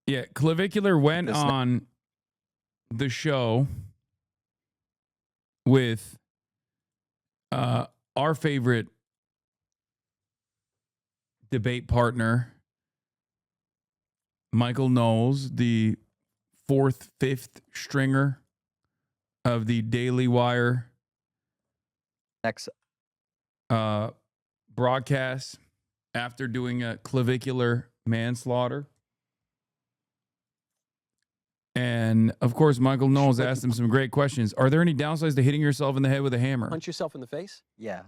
Yeah, Clavicular went on the show with our favorite debate partner, Michael Knowles, the fourth, fifth stringer of the Daily Wire broadcast after doing a clavicular manslaughter. And of course, Michael Knowles asked him some great questions. Are there any downsides to hitting yourself in the head with a hammer? Punch yourself in the face? Yeah.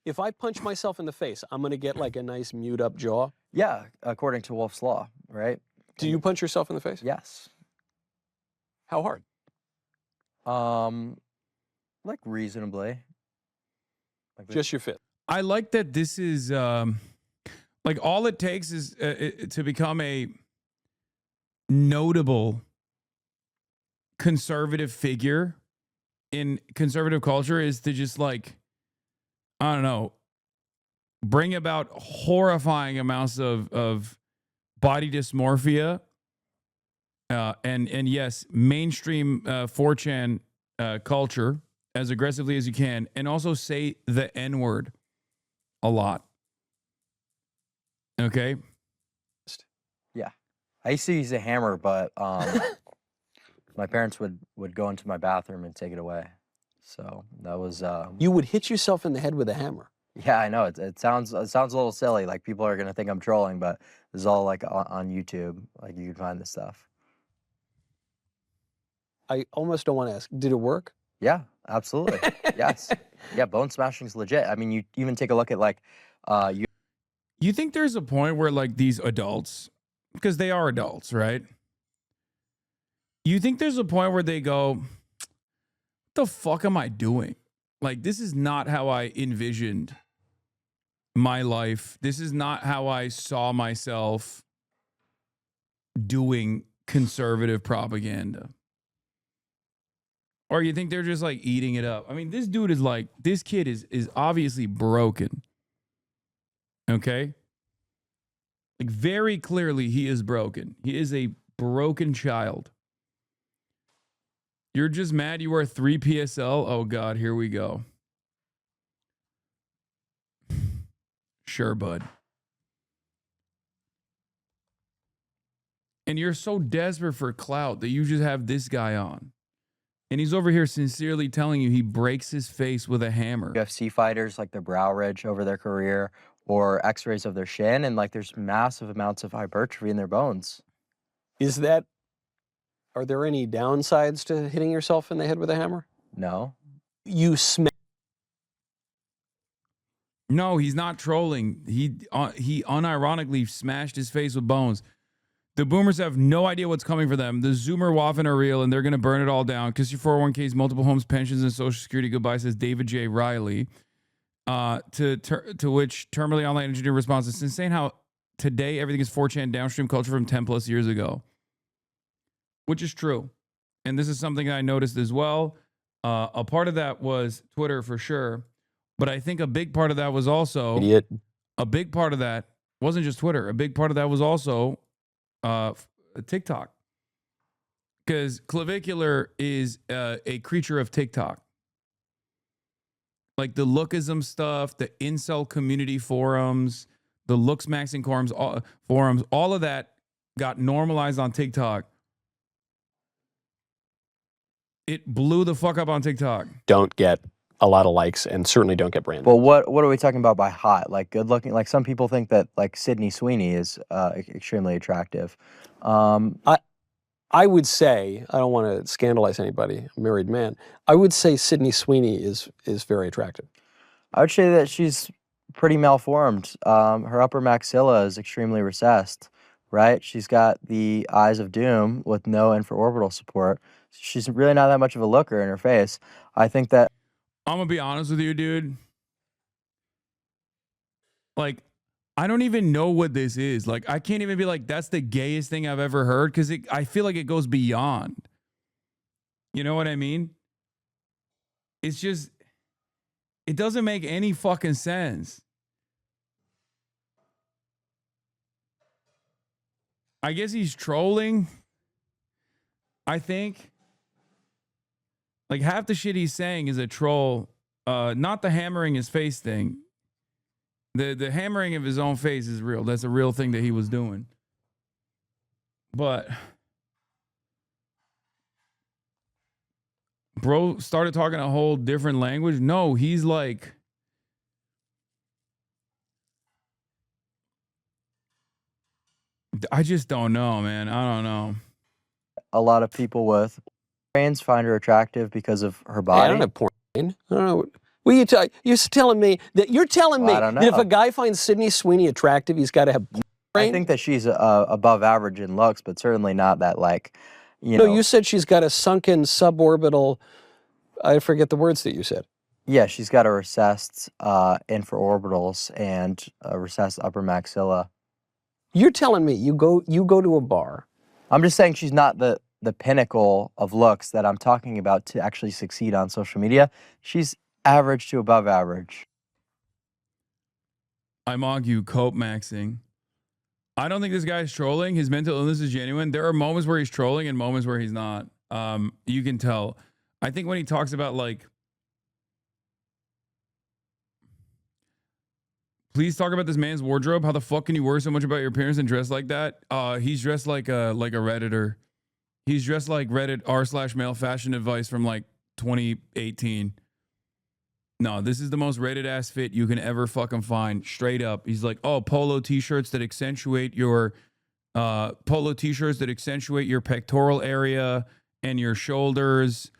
If I punch myself in the face, I'm going to get like a nice mewed up jaw? Yeah, according to Wolff's Law, right? Do you punch yourself in the face? Yes. How hard? Like reasonably. Like just your fist. I like that this is like all it takes is to become a notable conservative figure in conservative culture is to just like, I don't know, bring about horrifying amounts of body dysmorphia and yes, mainstream 4chan culture as aggressively as you can, and also say the N-word a lot. Okay? Yeah. I used to use a hammer, but my parents would go into my bathroom and take it away. So that was... You would hit yourself in the head with a hammer? Yeah, I know. It sounds a little silly. Like, people are going to think I'm trolling, but this is all, like, on YouTube. Like, you can find this stuff. I almost don't want to ask, did it work? Yeah, absolutely. Yes. Yeah, bone smashing is legit. I mean, you even take a look at, like... You think there's a point where, like, these adults, because they are adults, right? You think there's a point where they go, what the fuck am I doing? Like, this is not how I envisioned my life. This is not how I saw myself doing conservative propaganda. Or you think they're just like eating it up? I mean, this dude is like, this kid is obviously broken. Okay? Like, very clearly he is broken. He is a broken child. You're just mad you are 3 PSL? Oh God, here we go. Sure, bud. And you're so desperate for clout that you just have this guy on. And he's over here sincerely telling you he breaks his face with a hammer. UFC fighters, like, their brow ridge over their career, or x-rays of their shin, and, like, there's massive amounts of hypertrophy in their bones. Are there any downsides to hitting yourself in the head with a hammer? No. You smash. No, he's not trolling. He unironically smashed his face with bones. The boomers have no idea what's coming for them. The Zoomer waffen are real, and they're going to burn it all down. Kiss your 401ks, multiple homes, pensions, and Social Security goodbye, says David J. Riley. To which Terminally Online Engineer responds, it's insane how today everything is 4chan downstream culture from 10 plus years ago. Which is true. And this is something I noticed as well. A part of that was Twitter for sure. But I think a big part of that was also... Idiot. A big part of that wasn't just Twitter. A big part of that was also TikTok. Because Clavicular is a creature of TikTok. Like the lookism stuff, the incel community forums, the looks maxing forums, all of that got normalized on TikTok. It blew the fuck up on TikTok. Don't get a lot of likes and certainly don't get branded. Well, what are we talking about by hot? Like, good looking? Like, some people think that, like, Sydney Sweeney is extremely attractive. I would say, I don't want to scandalize anybody, I'm a married man. I would say Sydney Sweeney is very attractive. I would say that she's pretty malformed. Her upper maxilla is extremely recessed, right? She's got the eyes of doom with no infraorbital support. She's really not that much of a looker in her face. I think that... I'm going to be honest with you, dude. Like, I don't even know what this is. Like, I can't even be like, that's the gayest thing I've ever heard, because I feel like it goes beyond. You know what I mean? It's just, it doesn't make any fucking sense. I guess he's trolling. I think. Like half the shit he's saying is a troll. Not the hammering his face thing. The hammering of his own face is real. That's a real thing that he was doing. But bro started talking a whole different language. No, he's like, I just don't know, man. I don't know. A lot of people with brains find her attractive because of her Hey, I body. don't have porn. I don't know. Well, you're telling me that I don't that if know. a guy finds Sydney Sweeney attractive, he's got to have porn brain? I think that she's above average in looks, but certainly not that like, you No, know. you said she's got a sunken suborbital. I forget the words that you said. Yeah, she's got a recessed infraorbitals and a recessed upper maxilla. You're telling me you go to a bar. I'm just saying she's not the pinnacle of looks that I'm talking about to actually succeed on social media. She's average to above average. I'm argue cope maxing. I don't think this guy's trolling. His mental illness is genuine. There are moments where he's trolling and moments where he's not. You can tell. I think when he talks about like, please talk about this man's wardrobe. How the fuck can you worry so much about your appearance and dress like that? He's dressed like a Redditor. He's dressed like Reddit r/male fashion advice from like 2018. No, this is the most rated ass fit you can ever fucking find. Straight up. He's like, oh, polo t-shirts that accentuate your pectoral area and your shoulders.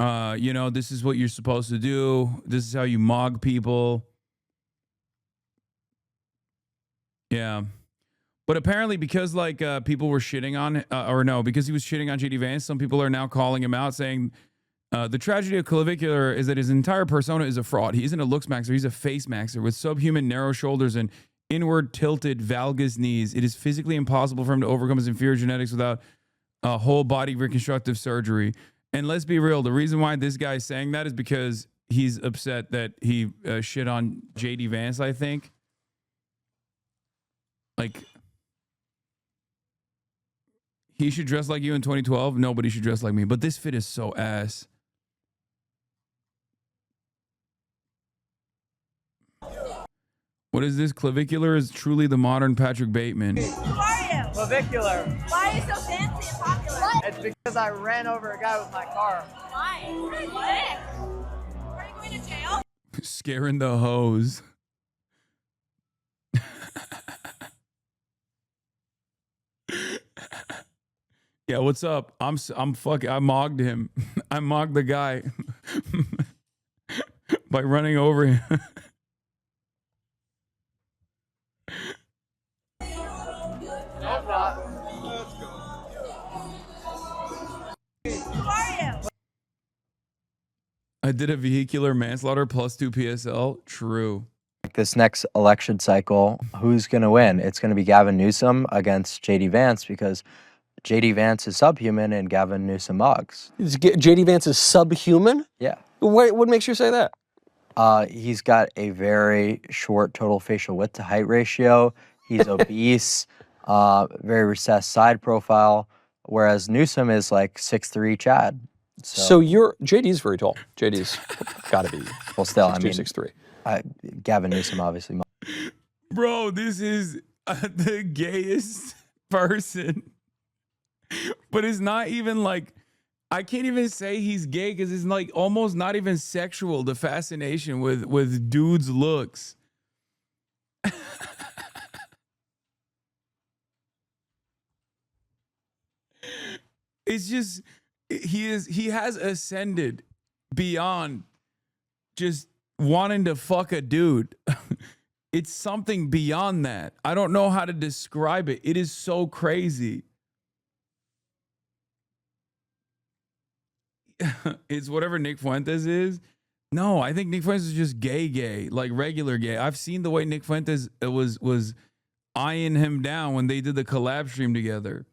You know, this is what you're supposed to do. This is how you mog people. Yeah. But apparently because like people were shitting on, because he was shitting on JD Vance, some people are now calling him out saying, the tragedy of Clavicular is that his entire persona is a fraud. He isn't a looks maxer. He's a face maxer with subhuman narrow shoulders and inward tilted valgus knees. It is physically impossible for him to overcome his inferior genetics without a whole body reconstructive surgery. And let's be real. The reason why this guy is saying that is because he's upset that he shit on JD Vance, I think. Like, he should dress like you in 2012. Nobody should dress like me. But this fit is so ass. What is this? Clavicular is truly the modern Patrick Bateman. Who are you? Clavicular. Why are you so fancy and popular? It's because I ran over a guy with my car. Why? What? Are you going to jail? Scaring the hoes. Yeah, what's up? I mogged him. I mogged the guy by running over him. Who are you? I did a vehicular manslaughter plus 2 PSL. True. This next election cycle, who's going to win? It's going to be Gavin Newsom against JD Vance because JD Vance is subhuman and Gavin Newsom mugs. JD Vance is subhuman? Yeah. What makes you say that? He's got a very short total facial width to height ratio. He's obese, very recessed side profile, whereas Newsom is like 6'3" Chad. So JD's very tall. JD's got to be Well, still, 6'2", I mean, 6'3". Gavin Newsom obviously. Bro, this is the gayest person. But it's not even like, I can't even say he's gay because it's like almost not even sexual, the fascination with dudes' looks. It's just, he has ascended beyond just wanting to fuck a dude. It's something beyond that. I don't know how to describe it. It is so crazy. It's whatever Nick Fuentes is. No, I think Nick Fuentes is just gay, like regular gay. I've seen the way Nick Fuentes was eyeing him down when they did the collab stream together.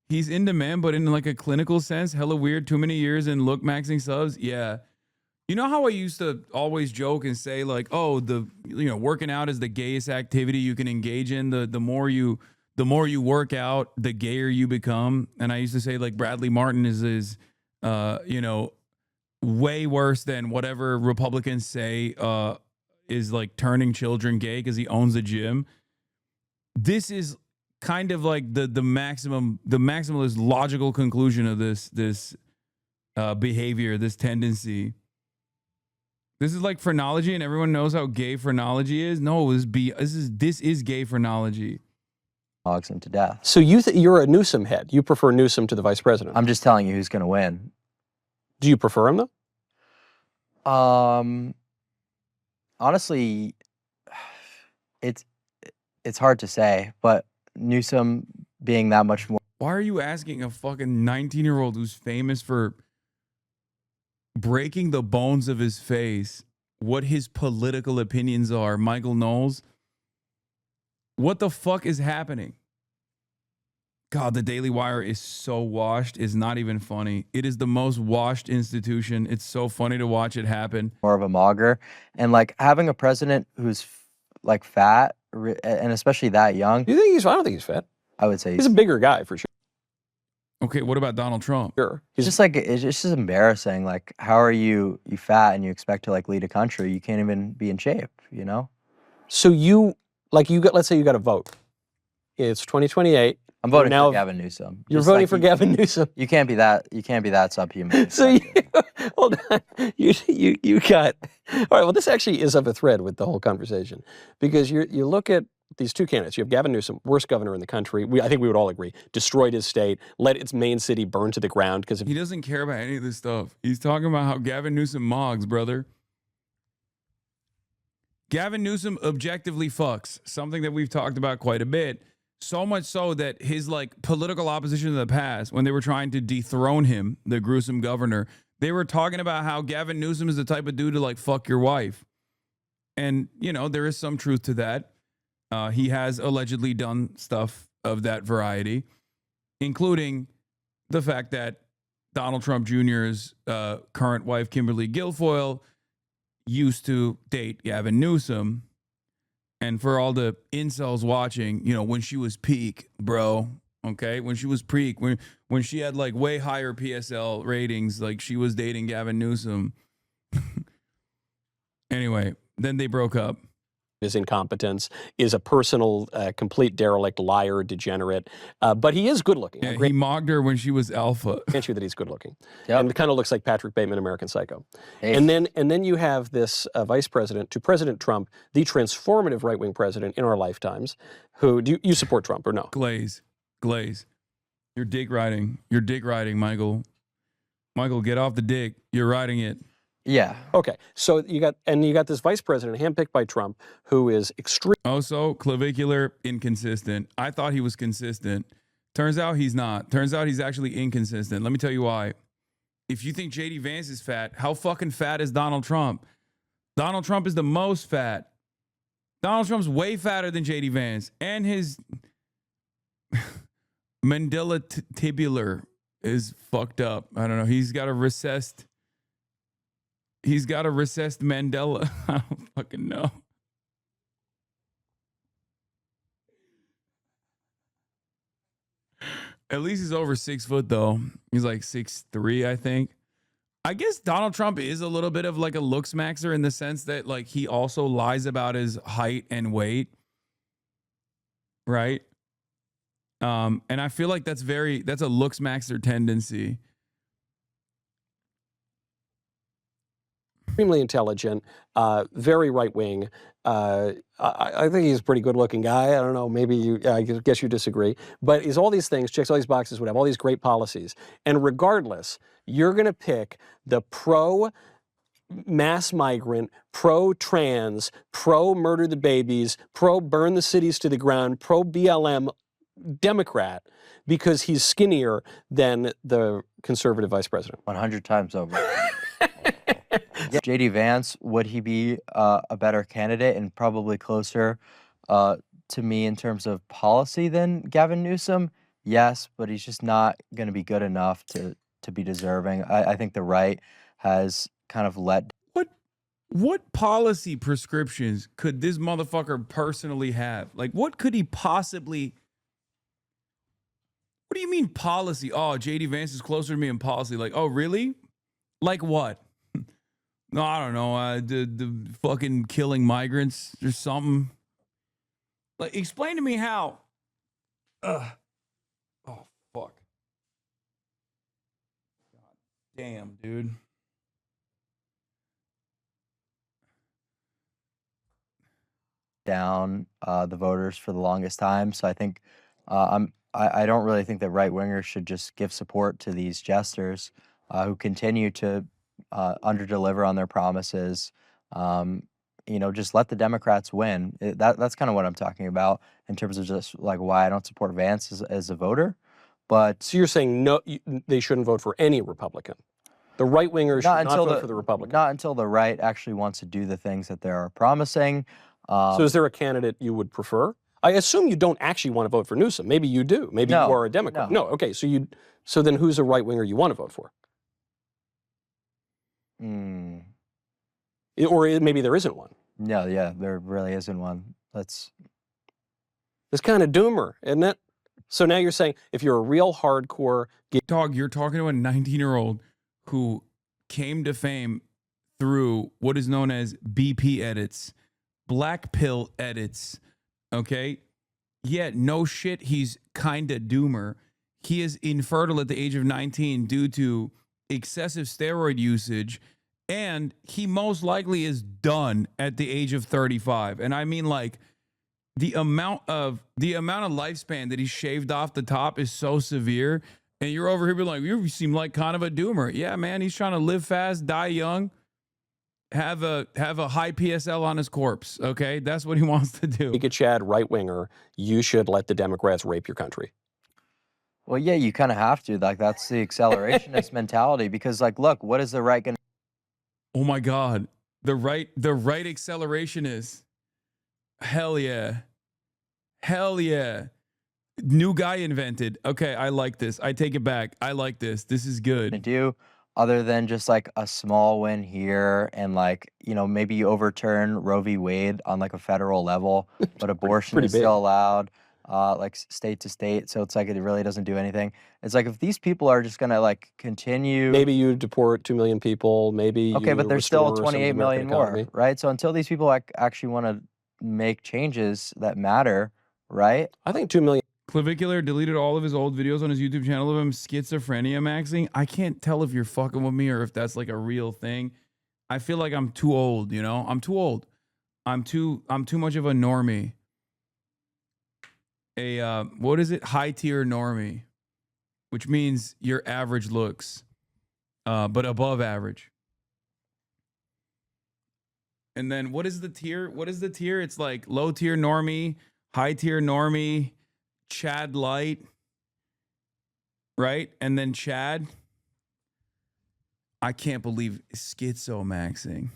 He's in demand, but in like a clinical sense, hella weird. Too many years in look maxing subs. Yeah. You know how I used to always joke and say like, oh, working out is the gayest activity you can engage in. The more you work out, the gayer you become. And I used to say like Bradley Martin is way worse than whatever Republicans say is like turning children gay because he owns a gym. This is kind of like the maximalist logical conclusion of this behavior, this tendency. This is like phrenology, and everyone knows how gay phrenology is. No, this is gay phrenology. Dogs him to death. So you're a Newsom head. You prefer Newsom to the vice president. I'm just telling you who's going to win. Do you prefer him though? Honestly, it's hard to say, but Newsom being that much more. Why are you asking a fucking 19-year-old who's famous for breaking the bones of his face what his political opinions are, Michael Knowles? What the fuck is happening? God, the Daily Wire is so washed. It's not even funny. It is the most washed institution. It's so funny to watch it happen. More of a mogger, and like having a president who's like fat and especially that young. You think I don't think he's fat. I would say He's a bigger guy for sure. Okay, what about Donald Trump? Sure. It's just like it's just embarrassing. Like, how are you fat and you expect to like lead a country? You can't even be in shape, you know? So let's say you got a vote. It's 2028. I'm voting now for Gavin Newsom. You're Just voting like for Gavin Newsom. You can't be that subhuman. So hold on. You got all right. Well, this actually is of a thread with the whole conversation because you look at these two candidates. You have Gavin Newsom, worst governor in the country. I think we would all agree, destroyed his state, let its main city burn to the ground because he doesn't care about any of this stuff. He's talking about how Gavin Newsom mogs, brother. Gavin Newsom objectively fucks, something that we've talked about quite a bit. So much so that his like political opposition in the past, when they were trying to dethrone him, the gruesome governor, they were talking about how Gavin Newsom is the type of dude to like fuck your wife. And, there is some truth to that. He has allegedly done stuff of that variety, including the fact that Donald Trump Jr.'s current wife, Kimberly Guilfoyle, used to date Gavin Newsom. And for all the incels watching, when she was peak, bro, okay? When she was peak, when she had like way higher PSL ratings, like she was dating Gavin Newsom. Anyway, then they broke up. His incompetence is a personal, complete derelict, liar, degenerate. But he is good looking. Yeah, he mocked her when she was alpha. Grant you that he's good looking. Yep. And it kind of looks like Patrick Bateman, American Psycho. Hey. And then you have this vice president to President Trump, the transformative right-wing president in our lifetimes, who, do you support Trump or no? Glaze. You're dick riding, Michael. Michael, get off the dick. You're riding it. Yeah. Okay, so you got this vice president handpicked by Trump who is extreme. Also, clavicular, inconsistent. I thought he was consistent. Turns out he's not. Turns out he's actually inconsistent. Let me tell you why. If you think J.D. Vance is fat, how fucking fat is Donald Trump? Donald Trump is the most fat. Donald Trump's way fatter than J.D. Vance. And his Mandela tibular is fucked up. I don't know. He's got a recessed Mandela. I don't fucking know. At least he's over 6 foot though. He's like 6'3", I think. I guess Donald Trump is a little bit of like a looks maxer in the sense that like he also lies about his height and weight. Right? And I feel like that's a looks maxer tendency. Extremely intelligent, very right-wing. I think he's a pretty good-looking guy. I don't know, maybe I guess you disagree. But he's all these things, checks all these boxes, would have all these great policies. And regardless, you're going to pick the pro-mass migrant, pro-trans, pro-murder the babies, pro-burn the cities to the ground, pro-BLM Democrat because he's skinnier than the conservative vice president. 100 times over. J.D. Vance, would he be a better candidate and probably closer to me in terms of policy than Gavin Newsom? Yes, but he's just not going to be good enough to be deserving. I think the right has kind of let. What policy prescriptions could this motherfucker personally have? Like, what could he possibly? What do you mean policy? Oh, JD Vance is closer to me in policy. Like, oh, really? Like what? No, I don't know. The fucking killing migrants or something. Like, explain to me how. Oh, fuck. God damn, dude. Down the voters for the longest time. So I think I don't really think that right wingers should just give support to these jesters who continue to underdeliver on their promises. You know, just let the Democrats win. That's kind of what I'm talking about in terms of just like why I don't support Vance as a voter. But So you're saying no, they shouldn't vote for any Republican. The right wingers should not vote for the Republican. Not until the right actually wants to do the things that they're promising. So is there a candidate you would prefer? I assume you don't actually want to vote for Newsom. Maybe you do. Maybe No, you are a Democrat. no. No. Okay. So then who's a right winger you want to vote for? Or maybe there isn't one. No, yeah, there really isn't one. It's kind of doomer, isn't it? So now you're saying if you're a real hardcore Dog, you're talking to a 19-year-old who came to fame through what is known as BP edits, black pill edits, okay? Yeah, no shit, he's kind of doomer. He is infertile at the age of 19 due to excessive steroid usage, and he most likely is done at the age of 35. And I mean, like, the amount of lifespan that he shaved off the top is so severe. And you're over here being like, you seem like kind of a doomer. Yeah, man, he's trying to live fast, die young, have a high PSL on his corpse. Okay, that's what he wants to do. Make a Chad right winger, you should let the Democrats rape your country. Well, yeah, you kind of have to. Like, that's the accelerationist mentality. Because, like, look, what is the right going to? Oh my God, the right accelerationist. Hell yeah, hell yeah. New guy invented. Okay, I like this. I take it back. I like this. This is good. Do other than just like a small win here and like, you know, maybe you overturn Roe v. Wade on like a federal level, but abortion Pretty is big. still allowed, like state to state. So it's like it really doesn't do anything. It's like if these people are just gonna like continue. Maybe you deport 2 million people. Maybe Okay, you but there's still restore some of the 28 million American economy. more, right? So until these people actually want to make changes that matter, right? I think 2 million. Clavicular deleted all of his old videos on his YouTube channel of him schizophrenia maxing. I can't tell if you're fucking with me or if that's like a real thing. I feel like I'm too old, you know? I'm too old. I'm too much of a normie. What is it? High tier normie, which means your average looks, but above average. And then what is the tier? What is the tier? It's like low tier normie, high tier normie, Chad light, right? And then Chad. I can't believe schizomaxing.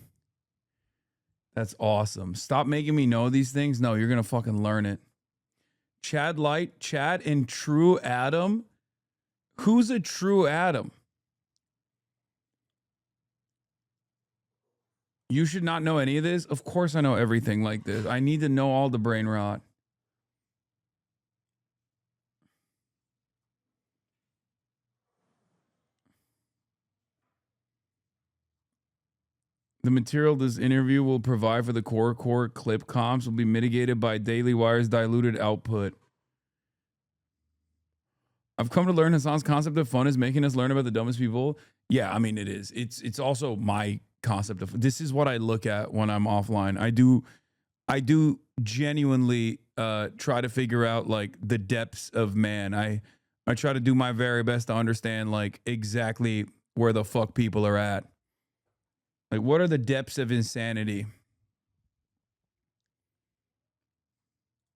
That's awesome. Stop making me know these things. No, you're going to fucking learn it. Chad light, Chad and True Adam. Who's a True Adam? You should not know any of this. Of course I know everything like this. I need to know all the brain rot. The material this interview will provide for the core clip comps will be mitigated by Daily Wire's diluted output. I've come to learn Hasan's concept of fun is making us learn about the dumbest people. Yeah, I mean, it is. It's also my concept of this is what I look at when I'm offline. I do genuinely try to figure out like the depths of man. I try to do my very best to understand like exactly where the fuck people are at. Like, what are the depths of insanity?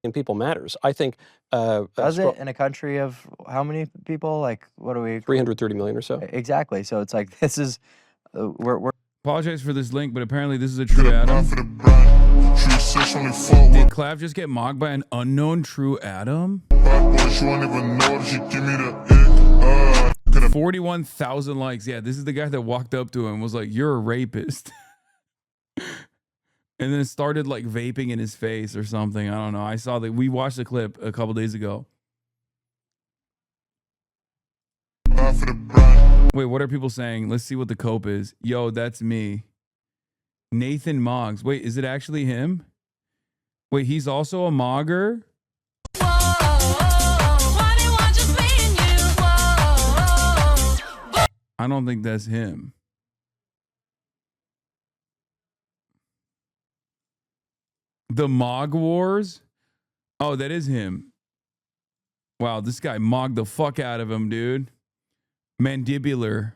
And people matters. I think. Does it in a country of how many people? Like, what are we? 330 million or so. Exactly. So it's like this is we're. Apologize for this link, but apparently this is a true Adam. Did Clav just get mocked by an unknown true Adam? 41,000 likes. Yeah, this is the guy that walked up to him and was like, "You're a rapist." And then started like vaping in his face or something. I don't know. I saw that. We watched the clip a couple days ago. Wait, what are people saying? Let's see what the cope is. Yo, that's me. Nathan Moggs. Wait, is it actually him? Wait, he's also a mogger? I don't think that's him. The Mog Wars? Oh, that is him. Wow, this guy mogged the fuck out of him, dude. Mandibular.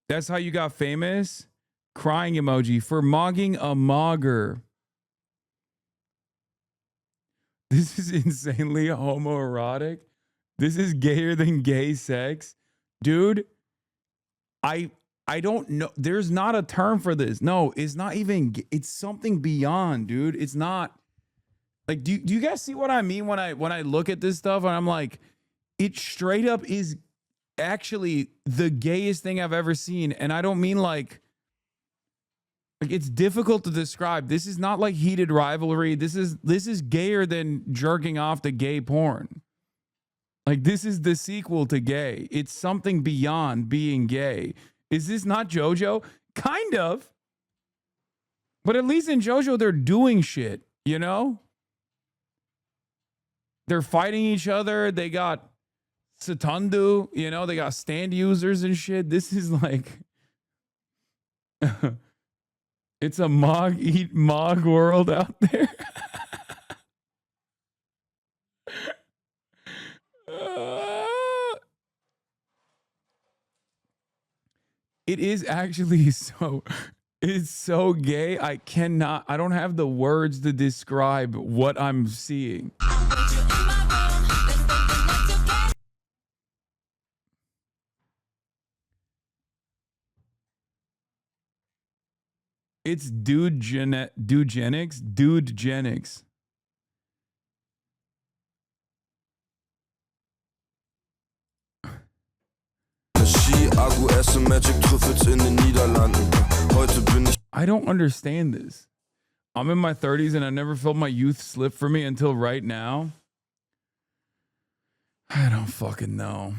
That's how you got famous? Crying emoji for mogging a mogger. This is insanely homoerotic. This is gayer than gay sex. Dude, I don't know. There's not a term for this. No, it's not even. It's something beyond, dude. It's not. Like, do you guys see what I mean when I look at this stuff and I'm like, it straight up is actually the gayest thing I've ever seen. And I don't mean like it's difficult to describe. This is not like heated rivalry. This is gayer than jerking off to gay porn. Like, this is the sequel to gay. It's something beyond being gay. Is this not JoJo? Kind of. But at least in JoJo, they're doing shit, you know? They're fighting each other. They got Satundu, you know? They got stand users and shit. This is like... It's a mog eat mog world out there. It is actually so, it's so gay. I don't have the words to describe what I'm seeing. It's Dudegenics. I don't understand this. I'm in my 30s and I never felt my youth slip for me until right now. I don't fucking know.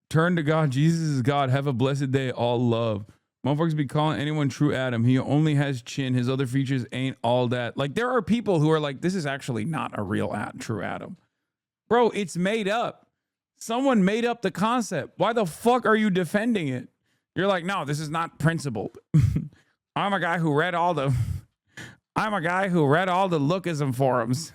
Turn to God. Jesus is God. Have a blessed day. All love. Motherfuckers be calling anyone true Adam. He only has chin. His other features ain't all that. Like, there are people who are like, this is actually not a real true Adam. Bro, it's made up. Someone made up the concept. Why the fuck are you defending it? You're like, no, this is not principled. I'm a guy who read all the lookism forums.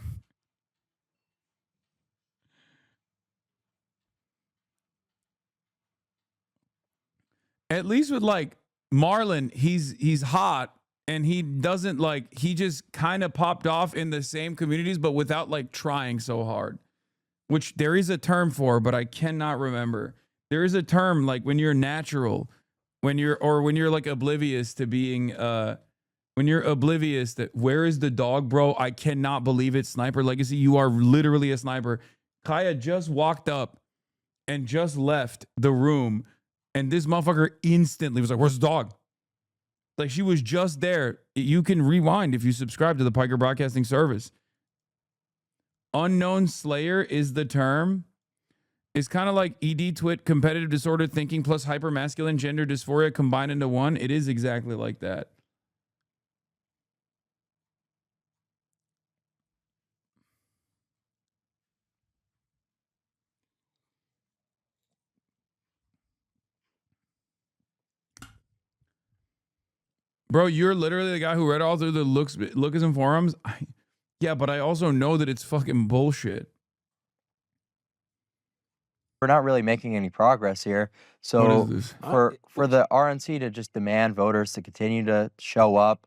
At least with like Marlon, he's hot and he doesn't like, he just kind of popped off in the same communities, but without like trying so hard, which there is a term for, but I cannot remember. There is a term like when you're natural, when you're like oblivious to being, when you're oblivious that where is the dog, bro? I cannot believe it. Sniper Legacy. You are literally a sniper. Kaya just walked up and just left the room. And this motherfucker instantly was like, where's the dog? Like, she was just there. You can rewind if you subscribe to the Piker Broadcasting Service. Unknown Slayer is the term. It's kind of like ED twit, competitive disorder thinking plus hypermasculine gender dysphoria combined into one. It is exactly like that. Bro, you're literally the guy who read all through the lookism forums. Yeah, but I also know that it's fucking bullshit. We're not really making any progress here. So for the RNC to just demand voters to continue to show up,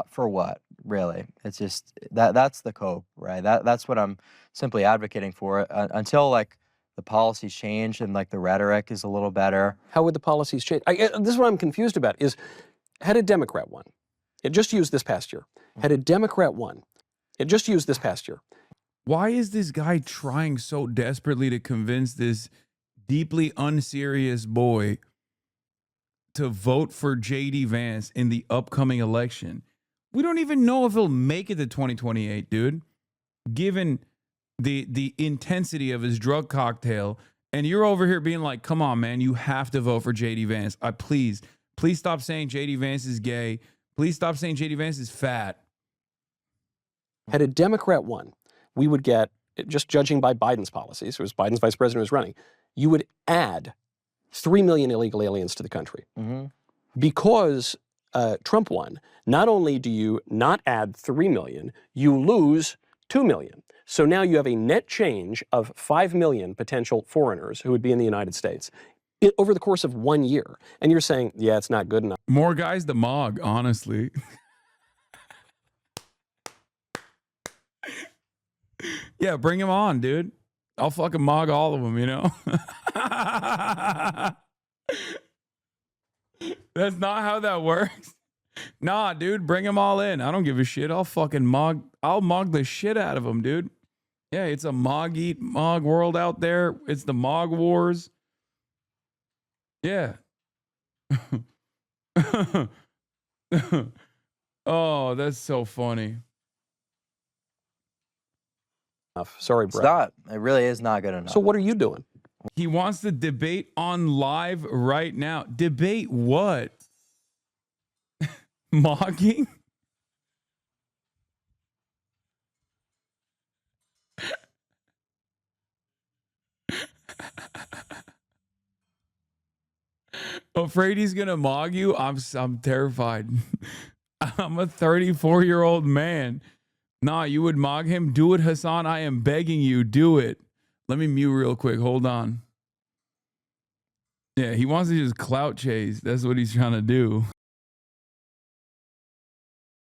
for what? Really, it's just that's the cope, right? That's what I'm simply advocating for. Until like the policies change and like the rhetoric is a little better. How would the policies change? This is what I'm confused about. Is had a Democrat won, it just used this past year. Had a Democrat won, it just used this past year. Why is this guy trying so desperately to convince this deeply unserious boy to vote for JD Vance in the upcoming election? We don't even know if he'll make it to 2028, dude, given the intensity of his drug cocktail. And you're over here being like, come on, man, you have to vote for JD Vance. Please stop saying JD Vance is gay. Please stop saying JD Vance is fat. Had a Democrat won, we would get, just judging by Biden's policies, it was Biden's vice president who was running, you would add 3 million illegal aliens to the country. Mm-hmm. Because Trump won, not only do you not add 3 million, you lose 2 million. So now you have a net change of 5 million potential foreigners who would be in the United States over the course of 1 year. And you're saying, yeah, it's not good enough. More guys to mog, honestly. Yeah, bring him on, dude. I'll fucking mog all of them, you know? That's not how that works. Nah, dude, bring them all in. I don't give a shit. I'll mog the shit out of them, dude. Yeah, it's a mog eat mog world out there. It's the mog wars. Yeah. Oh, that's so funny. Sorry, It's Brett. not. It really is not good enough. So what are you doing? He wants to debate on live right now. Debate what? Mogging? Afraid he's gonna mog you? I'm terrified. I'm a 34-year-old man. Nah, you would mog him? Do it, Hasan. I am begging you. Do it. Let me mute real quick. Hold on. Yeah, he wants to just clout chase. That's what he's trying to do.